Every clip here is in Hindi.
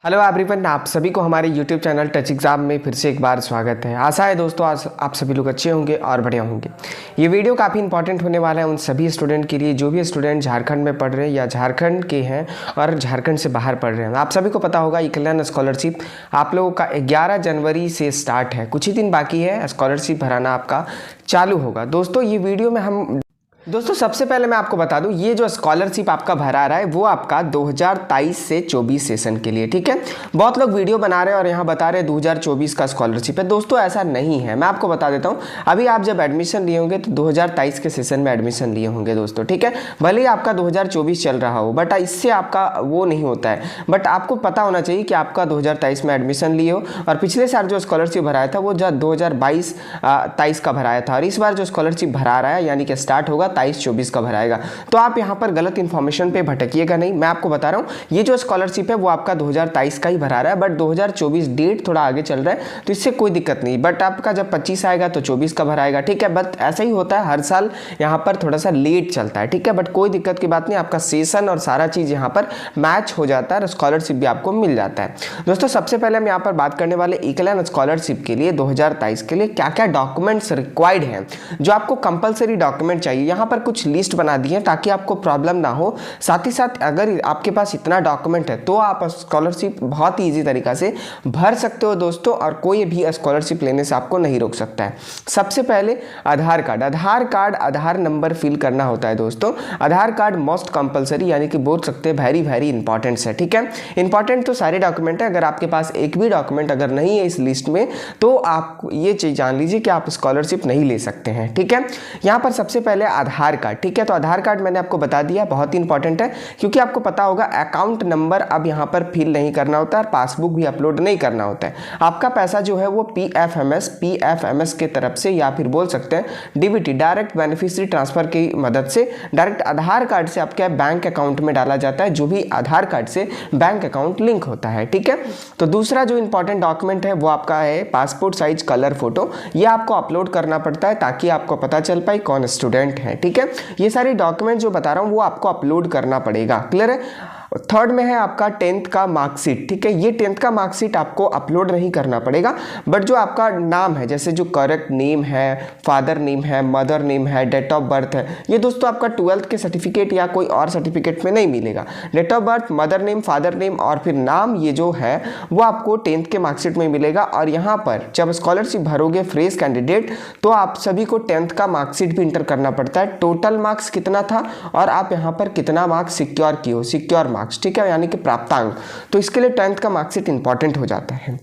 हेलो एवरीवन, आप सभी को हमारे यूट्यूब चैनल टच एग्जाम में फिर से एक बार स्वागत है। आशा है दोस्तों आज आप सभी लोग अच्छे होंगे और बढ़िया होंगे। ये वीडियो काफ़ी इंपॉर्टेंट होने वाला है उन सभी स्टूडेंट के लिए जो भी स्टूडेंट झारखंड में पढ़ रहे हैं या झारखंड के हैं और झारखंड से बाहर पढ़ रहे हैं। आप सभी को पता होगा ये कल्याण स्कॉलरशिप आप लोगों का 11 जनवरी से स्टार्ट है। कुछ ही दिन बाकी है, स्कॉलरशिप भराना आपका चालू होगा। दोस्तों ये वीडियो में हम सबसे पहले मैं आपको बता दूं, ये जो स्कॉलरशिप आपका भरा रहा है वो आपका 2023 से 24 सेशन के लिए, ठीक है। बहुत लोग वीडियो बना रहे हैं और यहाँ बता रहे हैं 2024 का स्कॉलरशिप है। दोस्तों ऐसा नहीं है, मैं आपको बता देता हूँ। अभी आप जब एडमिशन लिए होंगे तो 2023 के सेशन में एडमिशन लिए होंगे दोस्तों, ठीक है। भले ही आपका 2024 चल रहा हो बट इससे आपका वो नहीं होता है। बट आपको पता होना चाहिए कि आपका 2023 में एडमिशन लिए हो और पिछले साल जो स्कॉलरशिप भराया था वो 2022-23 का भराया था और इस बार जो स्कॉलरशिप भरा रहा है यानी कि स्टार्ट होगा 23-24 का भराएगा। तो आप यहाँ पर गलत इन्फॉर्मेशन पे भटकिएगा नहीं। मैं आपको बता रहा हूँ ये जो स्कॉलरशिप है वो आपका 2023 का ही भरा रहा है बट 2024 डेट थोड़ा आगे चल रहा है तो इससे कोई दिक्कत नहीं। बट आपका जब 25 आएगा तो 24 का भराएगा, ठीक है। बट ऐसा ही होता है हर साल, यहाँ पर थोड़ा सा लेट चलता है, ठीक है। बट कोई दिक्कत की बात नहीं, आपका सेशन और सारा चीज़ यहाँ पर मैच हो जाता है और स्कॉलरशिप भी आपको मिल जाता है। दोस्तों सबसे पहले हम यहाँ पर बात करने वाले एकलव्य स्कॉलरशिप के लिए 2023 के लिए क्या क्या डॉक्यूमेंट्स रिक्वायर्ड हैं, जो आपको कंपलसरी डॉक्यूमेंट चाहिए। यहाँ पर कुछ लिस्ट बना दी है ताकि आपको प्रॉब्लम ना हो। साथ ही साथ अगर आपके पास इतना डॉक्यूमेंट है तो आप स्कॉलरशिप बहुत ही ईजी तरीका से भर सकते हो दोस्तों, और कोई भी स्कॉलरशिप लेने से आपको नहीं रोक सकता है। सबसे पहले आधार कार्ड, आधार नंबर फिल करना होता है दोस्तों। आधार कार्ड मोस्ट कंपलसरी, यानी कि बोल सकते हैं वेरी इंपॉर्टेंट है, ठीक है। इंपॉर्टेंट तो सारे डॉक्यूमेंट है, अगर आपके पास एक भी डॉक्यूमेंट अगर नहीं है इस लिस्ट में तो आप ये चीज जान लीजिए कि आप स्कॉलरशिप नहीं ले सकते हैं, ठीक है। यहाँ पर सबसे पहले आधार कार्ड, ठीक है। तो आधार कार्ड मैंने आपको बता दिया, बहुत ही इंपॉर्टेंट है क्योंकि आपको पता होगा अकाउंट नंबर अब यहाँ पर फिल नहीं करना होता है, पासबुक भी अपलोड नहीं करना होता है। आपका पैसा जो है वो पीएफएमएस के तरफ से या फिर बोल सकते हैं डीबीटी, डायरेक्ट बेनिफिशियरी ट्रांसफर की मदद से डायरेक्ट आधार कार्ड से आपके बैंक अकाउंट में डाला जाता है, जो भी आधार कार्ड से बैंक अकाउंट लिंक होता है, ठीक है। तो दूसरा जो इंपॉर्टेंट डॉक्यूमेंट है वो आपका है पासपोर्ट साइज कलर फोटो। ये आपको अपलोड करना पड़ता है ताकि आपको पता चल पाए कौन स्टूडेंट है, ठीक है। ये सारी डॉक्यूमेंट जो बता रहा हूँ वो आपको अपलोड करना पड़ेगा, क्लियर है। थर्ड में है आपका 10th का मार्कशीट, ठीक है। ये 10th का मार्कशीट आपको अपलोड नहीं करना पड़ेगा बट जो आपका नाम है, जैसे जो करेक्ट नेम है, फादर नेम है, मदर नेम है, डेट ऑफ बर्थ है, ये दोस्तों आपका 12th के सर्टिफिकेट या कोई और सर्टिफिकेट में नहीं मिलेगा। Date of birth, mother name, father name और फिर नाम, ये जो है वो आपको 10th के मार्कशीट में मिलेगा। और यहाँ पर जब स्कॉलरशिप भरोगे फ्रेश कैंडिडेट तो आप सभी को 10th का मार्कशीट भी इंटर करना पड़ता है, टोटल मार्क्स कितना था और आप यहाँ पर कितना मार्क्स सिक्योर किए हो, सिक्योर मार्क्स, ठीक है, यानी कि प्राप्तांक। तो इसके लिए 10th का मार्कशीट इंपॉर्टेंट हो जाता है।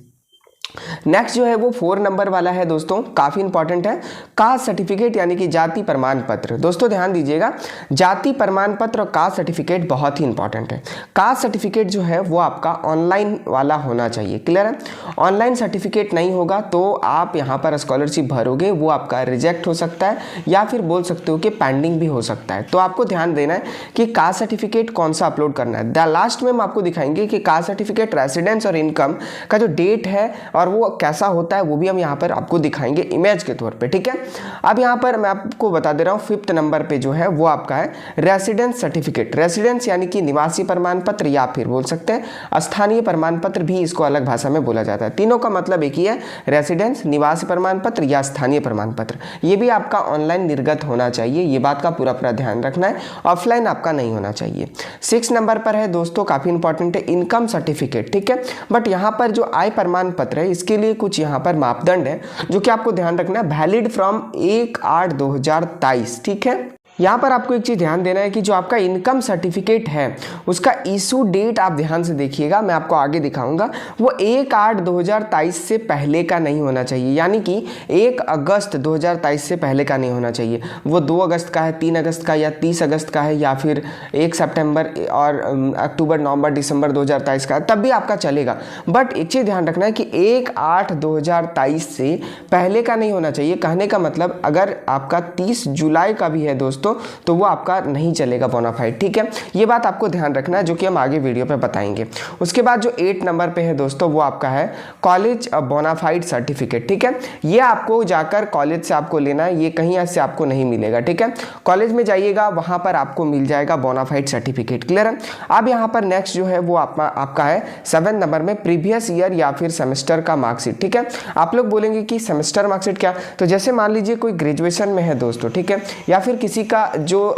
नेक्स्ट जो है वो 4 नंबर वाला है दोस्तों, काफी इंपॉर्टेंट है, कास्ट सर्टिफिकेट यानी कि जाति प्रमाण पत्र। दोस्तों ध्यान दीजिएगा, जाति प्रमाण पत्र और कास्ट सर्टिफिकेट बहुत ही इंपॉर्टेंट है। कास्ट सर्टिफिकेट जो है वो आपका ऑनलाइन वाला होना चाहिए, क्लियर है। ऑनलाइन सर्टिफिकेट नहीं होगा तो आप यहाँ पर स्कॉलरशिप भरोगे वो आपका रिजेक्ट हो सकता है या फिर बोल सकते हो कि पेंडिंग भी हो सकता है। तो आपको ध्यान देना है कि कास्ट सर्टिफिकेट कौन सा अपलोड करना है। लास्ट में हम आपको दिखाएंगे कि कास्ट सर्टिफिकेट रेसिडेंस और इनकम का जो डेट है और वो कैसा होता है वो भी हम यहाँ पर आपको दिखाएंगे इमेज के तौर पे, ठीक है। अब यहाँ पर मैं आपको बता दे रहा हूँ 5th नंबर पे जो है वो आपका है रेसिडेंस सर्टिफिकेट। रेसिडेंस यानी कि निवासी प्रमाण पत्र या फिर बोल सकते हैं स्थानीय प्रमाण पत्र, भी इसको अलग भाषा में बोला जाता है। तीनों का मतलब एक ही है, रेसिडेंस, निवासी प्रमाण पत्र या स्थानीय प्रमाण पत्र। ये भी आपका ऑनलाइन निर्गत होना चाहिए, ये बात का पूरा ध्यान रखना है, ऑफलाइन आपका नहीं होना चाहिए। 6 नंबर पर है दोस्तों, काफी इंपॉर्टेंट है इनकम सर्टिफिकेट, ठीक है। बट यहाँ पर जो आय प्रमाण पत्र है इसके लिए कुछ यहाँ पर मापदंड है जो कि आपको ध्यान रखना है, वैलिड फ्रॉम 1/8/2023, ठीक है। यहाँ पर आपको एक चीज ध्यान देना है कि जो आपका इनकम सर्टिफिकेट है उसका इशू डेट आप ध्यान से देखिएगा, मैं आपको आगे दिखाऊंगा, वो 1/8/2023 से पहले का नहीं होना चाहिए, यानी कि 1 अगस्त 2023 से पहले का नहीं होना चाहिए। वो 2 अगस्त का है, 3 अगस्त का या 30 अगस्त का है या फिर 1 सितंबर और अक्टूबर, नवंबर, दिसंबर 2023 का, तब भी आपका चलेगा। बट एक चीज ध्यान रखना है कि 1/8/2023 से पहले का नहीं होना चाहिए। कहने का मतलब अगर आपका 30 जुलाई का भी है दोस्तों दोस्तों तो वो आपका नहीं चलेगा बोनाफाइड, ठीक है। ये बात आपको ध्यान रखना है, जो कि हम आगे वीडियो पे बताएंगे। उसके बाद जो 8 नंबर पे है दोस्तों वो आपका है कॉलेज बोनाफाइड सर्टिफिकेट, ठीक है। ये आपको जाकर कॉलेज से आपको लेना है, ये कहीं ऐसे आपको नहीं मिलेगा, ठीक है। कॉलेज में जाइएगा वहाँ पर आपको मिल जाएगा बोनाफाइड सर्टिफिकेट, क्लियर है। अब यहाँ पर नेक्स्ट जो है वो आपका है 7 नंबर में प्रीवियस ईयर या फिर सेमेस्टर का मार्कशीट, ठीक है। आप लोग बोलेंगे कि सेमेस्टर मार्कशीट क्या, तो जैसे मान लीजिए कोई ग्रेजुएशन में है दोस्तों, ठीक है, या फिर किसी का जो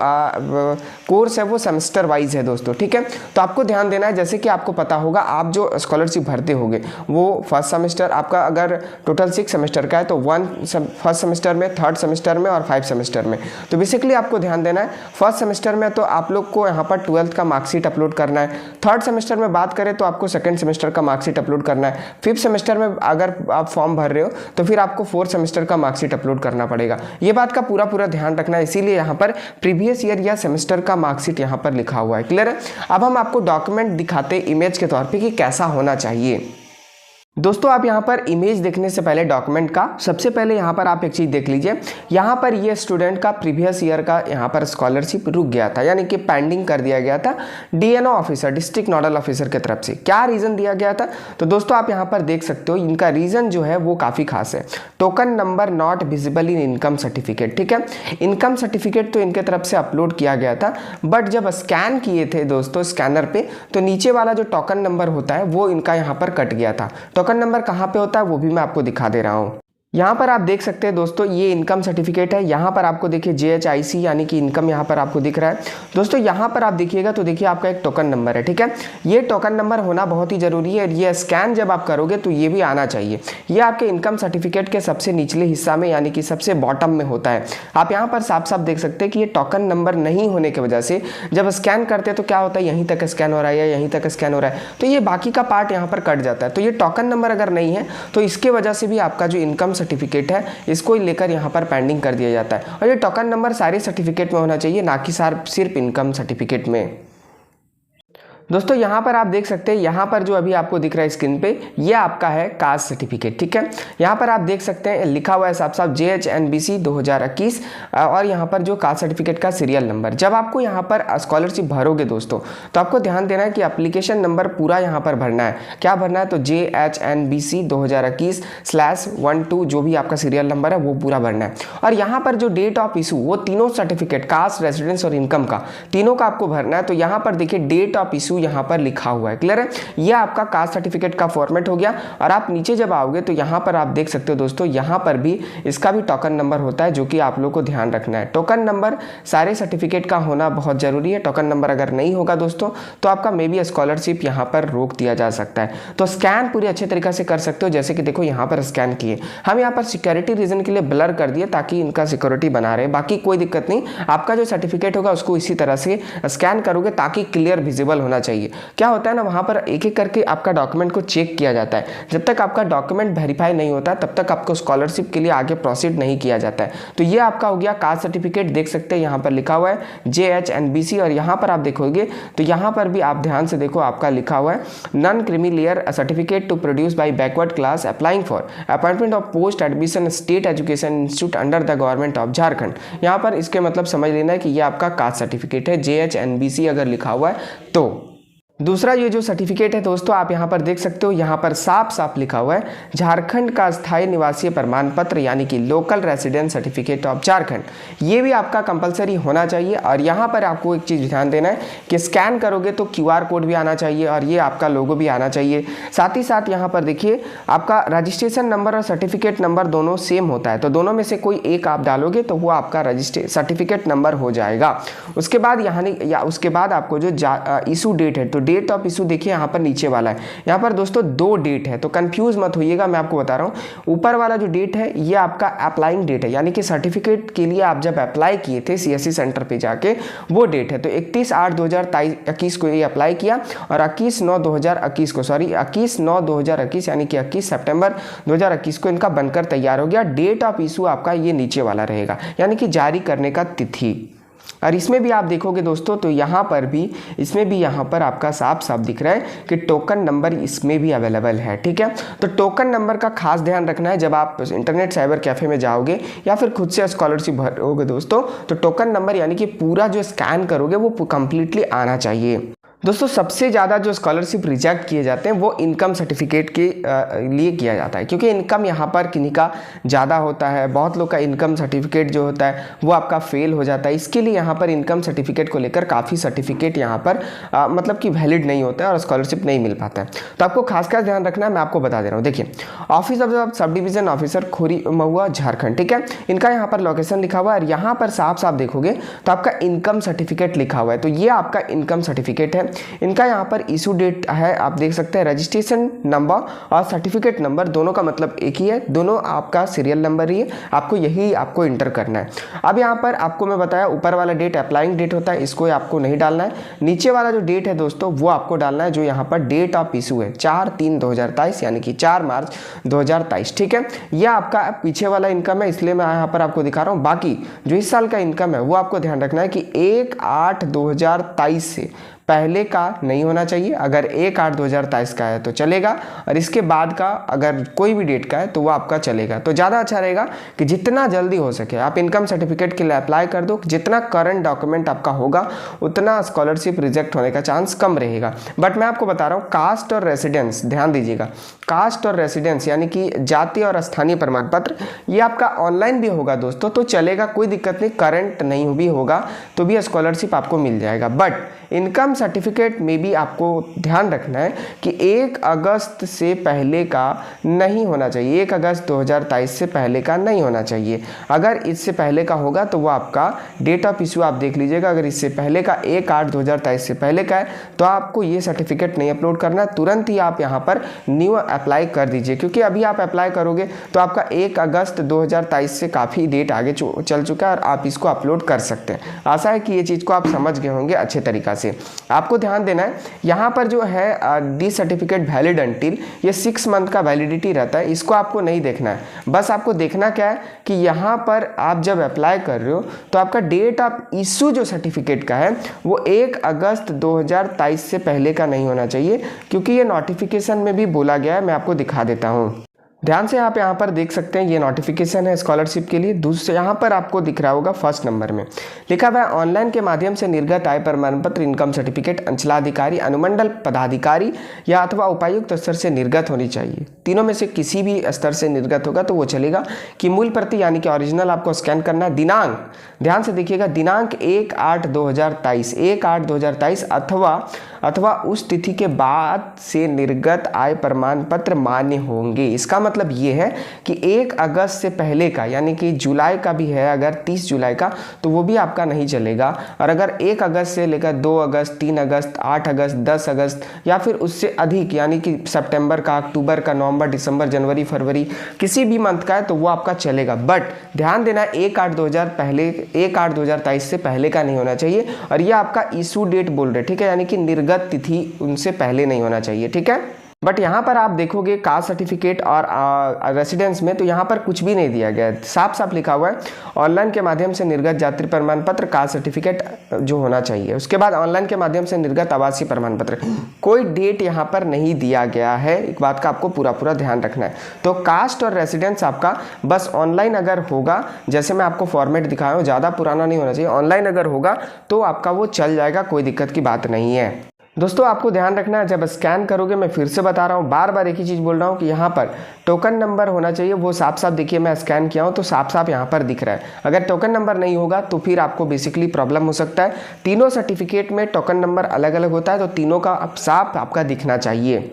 कोर्स है वो सेमेस्टर वाइज है दोस्तों, ठीक है। तो आपको ध्यान देना है, जैसे कि आपको पता होगा आप जो स्कॉलरशिप भरते होगे वो फर्स्ट सेमेस्टर आपका अगर टोटल 6 सेमेस्टर का है तो 1 फर्स्ट सेमेस्टर में, 3rd सेमेस्टर में और 5 सेमेस्टर में। तो बेसिकली आपको ध्यान देना है, फर्स्ट सेमेस्टर में तो आप लोग को यहाँ पर 12th का मार्कशीट अपलोड करना है। 3rd सेमेस्टर में बात करें तो आपको 2nd सेमेस्टर का मार्कशीट अपलोड करना है। 5th सेमेस्टर में अगर आप फॉर्म भर रहे हो तो फिर आपको 4th सेमेस्टर का मार्कशीट अपलोड करना पड़ेगा। ये बात का पूरा ध्यान रखना है, इसीलिए यहाँ पर प्रीवियस ईयर या सेमेस्टर का मार्कशीट यहाँ पर लिखा हुआ है, क्लियर है। अब हम आपको डॉक्यूमेंट दिखाते इमेज के तौर पे कि कैसा होना चाहिए। दोस्तों आप यहाँ पर इमेज देखने से पहले डॉक्यूमेंट का सबसे पहले यहाँ पर आप एक चीज़ देख लीजिए, यहाँ पर ये स्टूडेंट का प्रीवियस ईयर का यहाँ पर स्कॉलरशिप रुक गया था, यानी कि पेंडिंग कर दिया गया था DNO officer, district nodal officer की तरफ से। क्या रीज़न दिया गया था, तो दोस्तों आप यहाँ पर देख सकते हो, इनका रीज़न जो है वो काफ़ी खास है। Token number not visible in income certificate, ठीक है। इनकम सर्टिफिकेट तो इनके तरफ से अपलोड किया गया था, बट जब स्कैन किए थे दोस्तों स्कैनर पे, तो नीचे वाला जो टोकन नंबर होता है वो इनका यहाँ पर कट गया था। टोकन नंबर कहां पे होता है वो भी मैं आपको दिखा दे रहा हूं। यहाँ पर आप देख सकते हैं दोस्तों, ये इनकम सर्टिफिकेट है। यहाँ पर आपको देखिए JHIC यानी कि इनकम यहाँ पर आपको दिख रहा है दोस्तों। यहाँ पर आप देखिएगा तो देखिए आपका एक टोकन नंबर है, ठीक है। ये टोकन नंबर होना बहुत ही जरूरी है। ये स्कैन जब आप करोगे तो ये भी आना चाहिए। ये आपके इनकम सर्टिफिकेट के सबसे निचले हिस्सा में यानी कि सबसे बॉटम में होता है। आप यहाँ पर साफ साफ देख सकते हैं कि ये टोकन नंबर नहीं होने की वजह से जब स्कैन करते हैं तो क्या होता है, यहीं तक स्कैन हो रहा है या यहीं तक स्कैन हो रहा है, तो ये बाकी का पार्ट यहाँ पर कट जाता है। तो ये टोकन नंबर अगर नहीं है तो इसके वजह से भी आपका जो इनकम सर्टिफिकेट है इसको लेकर यहाँ पर पेंडिंग कर दिया जाता है। और ये टोकन नंबर सारे सर्टिफिकेट में होना चाहिए, ना कि सिर्फ इनकम सर्टिफिकेट में। दोस्तों यहाँ पर आप देख सकते हैं, यहाँ पर जो अभी आपको दिख रहा है स्क्रीन पे, ये आपका है कास्ट सर्टिफिकेट, ठीक है। यहाँ पर आप देख सकते हैं लिखा हुआ है साफ साफ JHNBC 2021 और यहाँ पर जो कास्ट सर्टिफिकेट का सीरियल नंबर। जब आपको यहाँ पर स्कॉलरशिप भरोगे दोस्तों तो आपको ध्यान देना है कि एप्लीकेशन नंबर पूरा यहाँ पर भरना है। क्या भरना है, तो JHNBC 2021/12 जो भी आपका सीरियल नंबर है वो पूरा भरना है। और यहाँ पर जो डेट ऑफ इशू, वो तीनों सर्टिफिकेट कास्ट, रेजिडेंस और इनकम का, तीनों का आपको भरना है। तो यहाँ पर देखिए डेट ऑफ इशू यहाँ पर लिखा हुआ है, क्लियर है। ये आपका कास्ट सर्टिफिकेट का फॉर्मेट हो गया। और आप नीचे जब आओगे तो यहाँ पर आप देख सकते हो दोस्तों, यहाँ पर भी इसका भी टोकन नंबर होता है, जो कि आप लोग को ध्यान रखना है। टोकन नंबर सारे सर्टिफिकेट का होना बहुत जरूरी है। टोकन नंबर अगर नहीं होगा दोस्तों तो आपका मे बी स्कॉलरशिप यहाँ पर रोक दिया जा सकता है। तो स्कैन पूरी अच्छे तरीके से कर सकते हो, जैसे कि देखो यहाँ पर स्कैन किए, हम यहाँ पर सिक्योरिटी रीजन के लिए ब्लर कर दिए ताकि इनका सिक्योरिटी बना रहे। बाकी कोई दिक्कत नहीं, आपका जो सर्टिफिकेट होगा उसको इसी तरह से स्कैन करोगे ताकि क्लियर विजिबल होना चाहिए। क्या होता है ना, वहाँ पर एक एक करके आपका डॉक्यूमेंट को चेक किया जाता है। जब तक आपका डॉक्यूमेंट वेरीफाई नहीं होता तब तक आपको स्कॉलरशिप के लिए आगे प्रोसीड नहीं किया जाता है। तो ये आपका हो गया कास्ट सर्टिफिकेट। देख सकते हैं यहाँ पर लिखा हुआ है JHNBC और यहाँ पर आप देखोगे तो यहाँ पर भी आप ध्यान से देखो, आपका लिखा हुआ है non creamy layer certificate to produce by backward class applying for appointment of post admission state education institute under the government of Jharkhand. यहाँ पर इसके मतलब समझ लेना है कि ये आपका कास्ट सर्टिफिकेट है, JHNBC अगर लिखा हुआ है तो। दूसरा ये जो सर्टिफिकेट है दोस्तों, आप यहाँ पर देख सकते हो, यहाँ पर साफ साफ लिखा हुआ है झारखंड का स्थायी निवासी प्रमाण पत्र यानी कि local residence certificate of Jharkhand. ये भी आपका कंपलसरी होना चाहिए। और यहाँ पर आपको एक चीज़ ध्यान देना है कि स्कैन करोगे तो QR कोड भी आना चाहिए और ये आपका लोगो भी आना चाहिए। साथ ही साथ यहाँ पर देखिए आपका रजिस्ट्रेशन नंबर और सर्टिफिकेट नंबर दोनों सेम होता है, तो दोनों में से कोई एक आप डालोगे तो वो आपका सर्टिफिकेट नंबर हो जाएगा। उसके बाद आपको जो इशू डेट है, तो डेट ऑफ इशू देखिए यहाँ पर नीचे वाला है। यहाँ पर दोस्तों 2 डेट है, तो कंफ्यूज मत होइएगा, मैं आपको बता रहा हूँ। ऊपर वाला जो डेट है ये आपका अप्लाइंग डेट है, यानी कि सर्टिफिकेट के लिए आप जब अप्लाई किए थे CSC सेंटर पे जाके, वो डेट है। तो 31/8/2021 को ये अप्लाई किया और 21/9/2021 यानी कि 21 सितंबर 2021 को इनका बनकर तैयार हो गया। डेट ऑफ इशू आपका ये नीचे वाला रहेगा, यानी कि जारी करने का तिथि। और इसमें भी आप देखोगे दोस्तों तो यहाँ पर भी इसमें भी यहाँ पर आपका साफ साफ दिख रहा है कि टोकन नंबर इसमें भी अवेलेबल है। ठीक है, तो टोकन नंबर का खास ध्यान रखना है जब आप इंटरनेट साइबर कैफ़े में जाओगे या फिर खुद से स्कॉलरशिप भरोगे दोस्तों, तो टोकन नंबर यानी कि पूरा जो स्कैन करोगे वो कंप्लीटली आना चाहिए। दोस्तों सबसे ज़्यादा जो स्कॉलरशिप रिजेक्ट किए जाते हैं वो इनकम सर्टिफिकेट के लिए किया जाता है, क्योंकि इनकम यहाँ पर किन्हीं का ज़्यादा होता है, बहुत लोग का इनकम सर्टिफिकेट जो होता है वो आपका फेल हो जाता है। इसके लिए यहाँ पर इनकम सर्टिफिकेट को लेकर काफ़ी सर्टिफिकेट यहाँ पर मतलब कि वैलिड नहीं होता है और स्कॉलरशिप नहीं मिल पाता है। तो आपको खास ध्यान रखना है, मैं आपको बता दे रहा हूँ। देखिए, office of sub division officer Khori Mahua Jharkhand, ठीक है, इनका यहाँ पर लोकेशन लिखा हुआ है और यहाँ पर साफ साफ देखोगे तो आपका इनकम सर्टिफिकेट लिखा हुआ है। तो ये आपका इनकम सर्टिफिकेट है। इनका यहाँ पर इशू डेट है, आप देख सकते हैं। रजिस्ट्रेशन नंबर और सर्टिफिकेट नंबर दोनों का मतलब एक ही है, दोनों आपका सीरियल नंबर ही है, आपको इंटर करना है। अब यहाँ पर आपको मैं बताया ऊपर वाला डेट अप्लाइंग डेट होता है, इसको आपको नहीं डालना है। नीचे वाला जो डेट है दोस्तों वो आपको डालना है, जो यहाँ पर डेट ऑफ इशू है 4/3/2023 यानी कि 4 मार्च 2023। ठीक है, यह आपका पीछे वाला इनकम है, इसलिए मैं यहाँ पर आपको दिखा रहा हूँ। बाकी जो इस साल का इनकम है वो आपको ध्यान रखना है कि 1/8/2023 से पहले का नहीं होना चाहिए। अगर 1/8/2023 का है तो चलेगा, और इसके बाद का अगर कोई भी डेट का है तो वो आपका चलेगा। तो ज़्यादा अच्छा रहेगा कि जितना जल्दी हो सके आप इनकम सर्टिफिकेट के लिए अप्लाई कर दो। जितना करंट डॉक्यूमेंट आपका होगा उतना स्कॉलरशिप रिजेक्ट होने का चांस कम रहेगा। बट मैं आपको बता रहा हूँ, कास्ट और रेसिडेंस ध्यान दीजिएगा। कास्ट और रेसिडेंस यानी कि जाति और स्थानीय प्रमाण पत्र, ये आपका ऑनलाइन भी होगा दोस्तों तो चलेगा, कोई दिक्कत नहीं। करंट नहीं भी होगा तो भी स्कॉलरशिप आपको मिल जाएगा। बट इनकम सर्टिफिकेट में भी आपको ध्यान रखना है कि 1 अगस्त से पहले का नहीं होना चाहिए, 1 अगस्त 2023 से पहले का नहीं होना चाहिए। अगर इससे पहले का होगा तो वो आपका डेट ऑफ इशू आप देख लीजिएगा। अगर इससे पहले का 1/8/2023 से पहले का है तो आपको ये सर्टिफिकेट नहीं अपलोड करना, तुरंत ही आप यहाँ पर न्यू अप्लाई कर दीजिए, क्योंकि अभी आप अप्लाई करोगे तो आपका 1 अगस्त 2023 से काफ़ी डेट आगे चल चुका है और आप इसको अपलोड कर सकते हैं। आशा है कि ये चीज़ को आप समझ गए होंगे अच्छे तरीक़ा से। आपको ध्यान देना है, यहाँ पर जो है डी सर्टिफिकेट वैलिड अंटिल, ये 6 मंथ का वैलिडिटी रहता है, इसको आपको नहीं देखना है। बस आपको देखना क्या है कि यहाँ पर आप जब अप्लाई कर रहे हो तो आपका डेट ऑफ इशू जो सर्टिफिकेट का है वो 1 अगस्त 2023 से पहले का नहीं होना चाहिए, क्योंकि ये नोटिफिकेशन में भी बोला गया है। मैं आपको दिखा देता हूँ, ध्यान से आप यहाँ पर देख सकते हैं। ये नोटिफिकेशन है स्कॉलरशिप के लिए। दूसरे यहाँ पर आपको दिख रहा होगा फर्स्ट नंबर में लिखा हुआ है, ऑनलाइन के माध्यम से निर्गत आय प्रमाण पत्र इनकम सर्टिफिकेट अंचलाधिकारी, अनुमंडल पदाधिकारी या अथवा उपायुक्त स्तर से निर्गत होनी चाहिए। तीनों में से किसी भी स्तर से निर्गत होगा तो वो चलेगा। कि मूल प्रति यानी कि ओरिजिनल आपको स्कैन करना है। दिनांक ध्यान से देखिएगा, दिनांक 1/8/2023 1/8/2023 अथवा उस तिथि के बाद से निर्गत आय प्रमाण पत्र मान्य होंगे। इसका मतलब ये है कि 1 अगस्त से पहले का यानी कि जुलाई का भी है, अगर 30 जुलाई का तो वो भी आपका नहीं चलेगा। और अगर 1 अगस्त से लेकर 2 अगस्त 3 अगस्त 8 अगस्त 10 अगस्त या फिर उससे अधिक यानी कि सितंबर का, अक्टूबर का, नवंबर, दिसंबर, जनवरी, फरवरी किसी भी मंथ का है तो वो आपका चलेगा। बट ध्यान देना 1/8/2023 से पहले का नहीं होना चाहिए। और ये आपका इशू डेट बोल रहे, ठीक है, यानी कि निर्गत तिथि उनसे पहले नहीं होना चाहिए। ठीक है, बट यहाँ पर आप देखोगे कास्ट सर्टिफिकेट और रेसिडेंस में तो यहाँ पर कुछ भी नहीं दिया गया है। साफ साफ लिखा हुआ है ऑनलाइन के माध्यम से निर्गत जाति प्रमाण पत्र कास्ट सर्टिफिकेट जो होना चाहिए। उसके बाद ऑनलाइन के माध्यम से निर्गत आवासीय प्रमाण पत्र, कोई डेट यहाँ पर नहीं दिया गया है। एक बात का आपको पूरा ध्यान रखना है। तो कास्ट और रेसिडेंस आपका बस ऑनलाइन अगर होगा, जैसे मैं आपको फॉर्मेट दिखाया हूँ, ज़्यादा पुराना नहीं होना चाहिए, ऑनलाइन अगर होगा तो आपका वो चल जाएगा, कोई दिक्कत की बात नहीं है। दोस्तों आपको ध्यान रखना है, जब स्कैन करोगे, मैं फिर से बता रहा हूँ, बार बार एक ही चीज़ बोल रहा हूँ कि यहाँ पर टोकन नंबर होना चाहिए। वो साफ साफ देखिए, मैं स्कैन किया हूँ तो साफ साफ यहाँ पर दिख रहा है। अगर टोकन नंबर नहीं होगा तो फिर आपको बेसिकली प्रॉब्लम हो सकता है। तीनों सर्टिफिकेट में टोकन नंबर अलग अलग होता है, तो तीनों का साफ आपका दिखना चाहिए।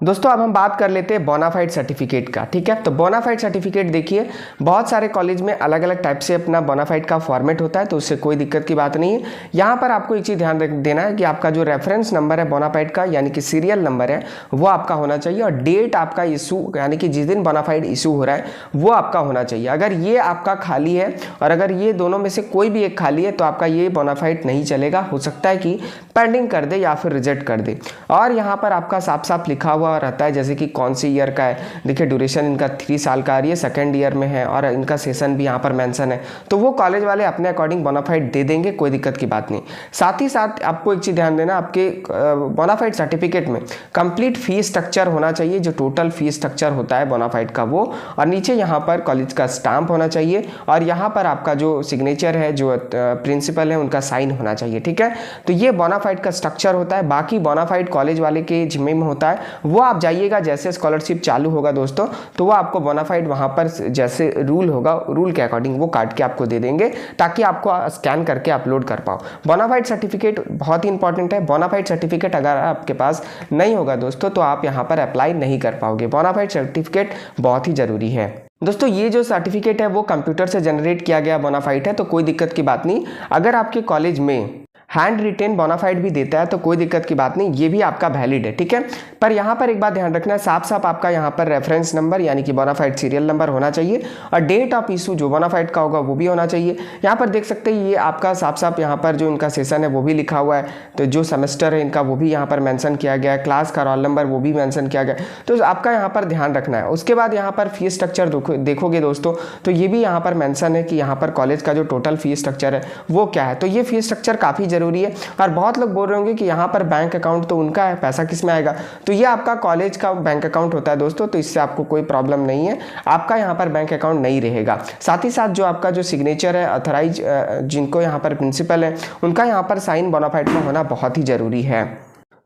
दोस्तों अब हम बात कर लेते हैं बोनाफाइड सर्टिफिकेट का। ठीक है, तो बोनाफाइड सर्टिफिकेट देखिए, बहुत सारे कॉलेज में अलग अलग टाइप से अपना बोनाफाइड का फॉर्मेट होता है, तो उससे कोई दिक्कत की बात नहीं है। यहाँ पर आपको एक चीज़ ध्यान देना है कि आपका जो रेफरेंस नंबर है बोनाफाइड का यानी कि सीरियल नंबर है वो आपका होना चाहिए, और डेट आपका इशू यानी कि जिस दिन बोनाफाइड इशू हो रहा है वो आपका होना चाहिए। अगर ये आपका खाली है और अगर ये दोनों में से कोई भी एक खाली है तो आपका ये बोनाफाइड नहीं चलेगा। हो सकता है कि पेंडिंग कर दे या फिर रिजेक्ट कर दे। और यहाँ पर आपका साफ साफ लिखा हुआ हुआ रहता है, जैसे कि कौन सी ईयर का है। देखिए ड्यूरेशन इनका 3 साल का, ये सेकेंड ईयर में है और इनका सेशन भी यहाँ पर मेंशन है, तो वो कॉलेज वाले अपने अकॉर्डिंग बोनाफाइड दे देंगे, कोई दिक्कत की बात नहीं। साथ ही साथ आपको एक चीज़ ध्यान देना, आपके बोनाफाइड सर्टिफिकेट में कंप्लीट फी स्ट्रक्चर होना चाहिए, जो टोटल फी स्ट्रक्चर होता है बोनाफाइड का वो, और नीचे यहाँ पर कॉलेज का स्टाम्प होना चाहिए और यहाँ पर आपका जो सिग्नेचर है, जो प्रिंसिपल है उनका साइन होना चाहिए, ठीक है। तो ये बोनाफाइड का स्ट्रक्चर होता है। बाकी बोनाफाइड कॉलेज वाले के जिम्मे में होता है, वो आप जाइएगा जैसे स्कॉलरशिप चालू होगा दोस्तों, तो वो आपको बोनाफाइड वहाँ पर जैसे रूल होगा, रूल के अकॉर्डिंग वो काट के आपको दे देंगे, ताकि आपको स्कैन करके अपलोड कर पाओ। बोनाफाइड सर्टिफिकेट बहुत ही इंपॉर्टेंट है। बोनाफाइड सर्टिफिकेट अगर आपके पास नहीं होगा दोस्तों, तो आप यहाँ पर अप्लाई नहीं कर पाओगे। बोनाफाइड सर्टिफिकेट बहुत ही जरूरी है दोस्तों। ये जो सर्टिफिकेट है वो कंप्यूटर से जनरेट किया गया बोनाफाइड है, तो कोई दिक्कत की बात नहीं। अगर आपके कॉलेज में हैंड रिटेन बोनाफाइड भी देता है तो कोई दिक्कत की बात नहीं, ये भी आपका वैलिड है, ठीक है। पर यहाँ पर एक बात ध्यान रखना है, साफ साफ आपका यहाँ पर रेफरेंस नंबर यानी कि बोनाफाइड सीरियल नंबर होना चाहिए, और डेट ऑफ इशू जो बोनाफाइड का होगा वो भी होना चाहिए। यहाँ पर देख सकते हैं ये आपका साफ साफ यहाँ पर जो इनका सेशन है वो भी लिखा हुआ है, तो जो सेमेस्टर है इनका वो भी यहाँ पर मेंशन किया गया है, क्लास का रोल नंबर वो भी मेंशन किया गया है, तो आपका यहाँ पर ध्यान रखना है। उसके बाद यहाँ पर फीस स्ट्रक्चर देखोगे दोस्तों, तो ये भी यहाँ पर मेंशन है कि यहाँ पर कॉलेज का जो टोटल फीस स्ट्रक्चर है वो क्या है। तो ये फीस स्ट्रक्चर काफ़ी जरूरी है। और बहुत लोग बोल रहे होंगे कि यहाँ पर बैंक अकाउंट तो उनका है, पैसा किस में आएगा, तो ये आपका कॉलेज का बैंक अकाउंट होता है दोस्तों, तो इससे आपको कोई प्रॉब्लम नहीं है, आपका यहाँ पर बैंक अकाउंट नहीं रहेगा। साथ ही साथ जो आपका जो सिग्नेचर है, अथराइज जिनको यहाँ पर प्रिंसिपल है, उनका यहाँ पर साइन बोनाफाइड में होना बहुत ही जरूरी है।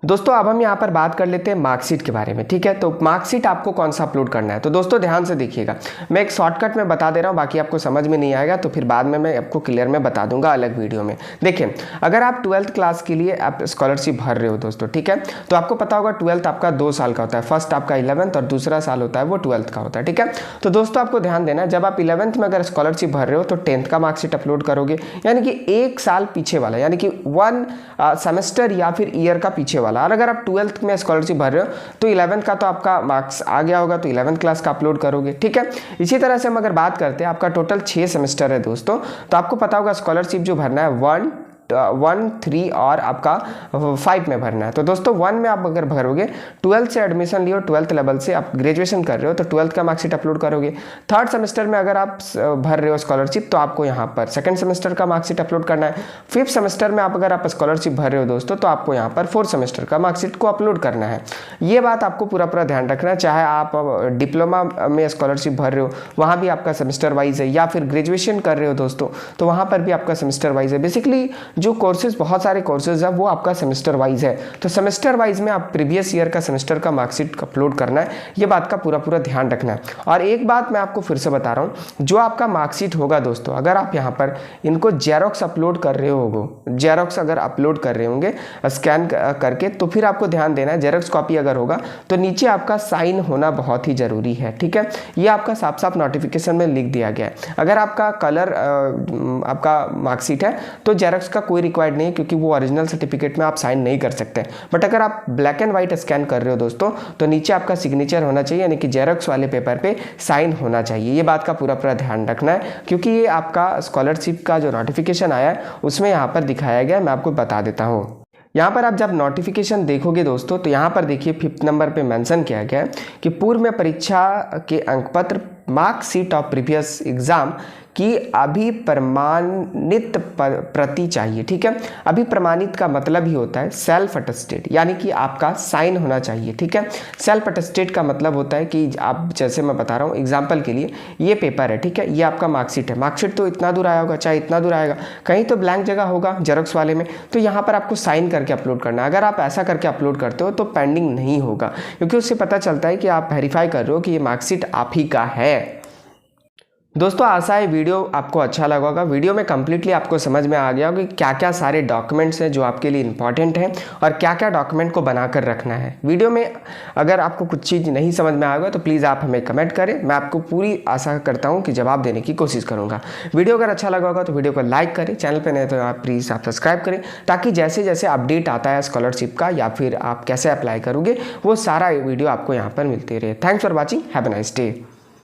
दोस्तों अब हम यहाँ पर बात कर लेते हैं मार्कशीट के बारे में, ठीक है। तो मार्कशीट आपको कौन सा अपलोड करना है, तो दोस्तों ध्यान से देखिएगा, मैं एक शॉर्टकट में बता दे रहा हूँ, बाकी आपको समझ में नहीं आएगा तो फिर बाद में मैं आपको क्लियर में बता दूंगा अलग वीडियो में। देखिए अगर आप 12th क्लास के लिए आप स्कॉलरशिप भर रहे हो दोस्तों, ठीक है, तो आपको पता होगा 12th आपका 2 साल का होता है, फर्स्ट आपका 11th और दूसरा साल होता है वो 12th का होता है, ठीक है। तो दोस्तों आपको ध्यान देना है, जब आप 11th में अगर स्कॉलरशिप भर रहे हो तो 10th का मार्कशीट अपलोड करोगे, यानी कि 1 साल पीछे वाला, यानी कि 1 सेमेस्टर या फिर ईयर का पीछे वाला। और अगर आप 12th में स्कॉलरशिप भर रहे हो तो 11th का तो आपका मार्क्स आ गया होगा, तो 11th क्लास का अपलोड करोगे, ठीक है। इसी तरह से हम अगर बात करते हैं, आपका टोटल 6 सेमेस्टर है दोस्तों, तो आपको पता होगा स्कॉलरशिप जो भरना है 1, 3 और आपका 5 में भरना है। तो दोस्तों 1 में आप अगर भरोगे, 12th से एडमिशन लियो, 12th लेवल से आप ग्रेजुएशन कर रहे हो तो 12th का मार्कशीट अपलोड करोगे। 3rd सेमेस्टर में अगर आप भर रहे हो स्कॉलरशिप तो आपको यहाँ पर 2nd सेमेस्टर का मार्कशीट अपलोड करना है। 5th सेमेस्टर में अगर आप स्कॉलरशिप भर रहे हो दोस्तों, तो आपको यहाँ पर 4th सेमेस्टर का मार्कशीट को अपलोड करना है। ये बात आपको पूरा ध्यान रखना है, चाहे आप डिप्लोमा में स्कॉलरशिप भर रहे हो वहाँ भी आपका सेमेस्टर वाइज है, या फिर ग्रेजुएशन कर रहे हो दोस्तों तो वहाँ पर भी आपका सेमेस्टर वाइज है। बेसिकली जो कोर्सेज, बहुत सारे कोर्सेज है वो आपका सेमेस्टर वाइज है, तो सेमेस्टर वाइज में आप प्रीवियस ईयर का सेमेस्टर का मार्कशीट अपलोड करना है, ये बात का पूरा ध्यान रखना है। और एक बात मैं आपको फिर से बता रहा हूँ, जो आपका मार्कशीट होगा दोस्तों, अगर आप यहाँ पर इनको जेरोक्स अपलोड कर रहे हो, जेरोक्स अगर अपलोड कर रहे होंगे स्कैन करके, तो फिर आपको ध्यान देना है, जेरोक्स कॉपी अगर होगा तो नीचे आपका साइन होना बहुत ही जरूरी है, ठीक है। ये आपका साफ साफ नोटिफिकेशन में लिख दिया गया है। अगर आपका कलर आपका मार्कशीट है तो जेरोक्स का कोई रिक्वायर्ड नहीं है, क्योंकि वो ओरिजिनल सर्टिफिकेट में आप साइन नहीं कर सकते। बट अगर आप ब्लैक एंड व्हाइट स्कैन कर रहे हो दोस्तों, तो नीचे आपका सिग्नेचर होना चाहिए, यानी कि जेरोक्स वाले पेपर पे साइन होना चाहिए। ये बात का पूरा ध्यान रखना है, क्योंकि ये आपका स्कॉलरशिप का जो नोटिफिकेशन आया है उसमें यहाँ पर दिखाया गया, मैं आपको बता देता हूँ। यहाँ पर आप जब नोटिफिकेशन देखोगे दोस्तों, तो यहाँ पर देखिए 5th नंबर पे मेंशन किया गया है कि पूर्व में परीक्षा के अंकपत्र, मार्कशीट ऑफ प्रीवियस एग्जाम की अभी प्रमाणित प्रति चाहिए, ठीक है। अभी प्रमाणित का मतलब ही होता है सेल्फ अटेस्टेड, यानी कि आपका साइन होना चाहिए, ठीक है। सेल्फ अटेस्टेड का मतलब होता है कि आप, जैसे मैं बता रहा हूँ एग्जाम्पल के लिए, ये पेपर है, ठीक है, ये आपका मार्कशीट है, मार्कशीट तो इतना दूर आया होगा, चाहे इतना दूर आएगा, कहीं तो ब्लैंक जगह होगा जेरोक्स वाले में, तो यहाँ पर आपको साइन करके अपलोड करना है। अगर आप ऐसा करके अपलोड करते हो तो पेंडिंग नहीं होगा, क्योंकि उससे पता चलता है कि आप वेरीफाई कर रहे हो कि ये मार्कशीट आप ही का है। दोस्तों आशा है वीडियो आपको अच्छा लगा होगा। वीडियो में कम्प्लीटली आपको समझ में आ गया होगा कि क्या क्या सारे डॉक्यूमेंट्स हैं जो आपके लिए इंपॉर्टेंट हैं और क्या क्या डॉक्यूमेंट को बनाकर रखना है। वीडियो में अगर आपको कुछ चीज़ नहीं समझ में आएगा तो प्लीज़ आप हमें कमेंट करें, मैं आपको पूरी आशा करता हूँ कि जवाब देने की कोशिश करूँगा। वीडियो अगर अच्छा लगा होगा तो वीडियो को लाइक करें, चैनल पर नहीं तो आप प्लीज़ आप सब्सक्राइब करें, ताकि जैसे जैसे अपडेट आता है स्कॉलरशिप का या फिर आप कैसे अप्लाई करोगे वो सारा वीडियो आपको यहाँ पर मिलते रहे। Thanks for watching, have a nice day.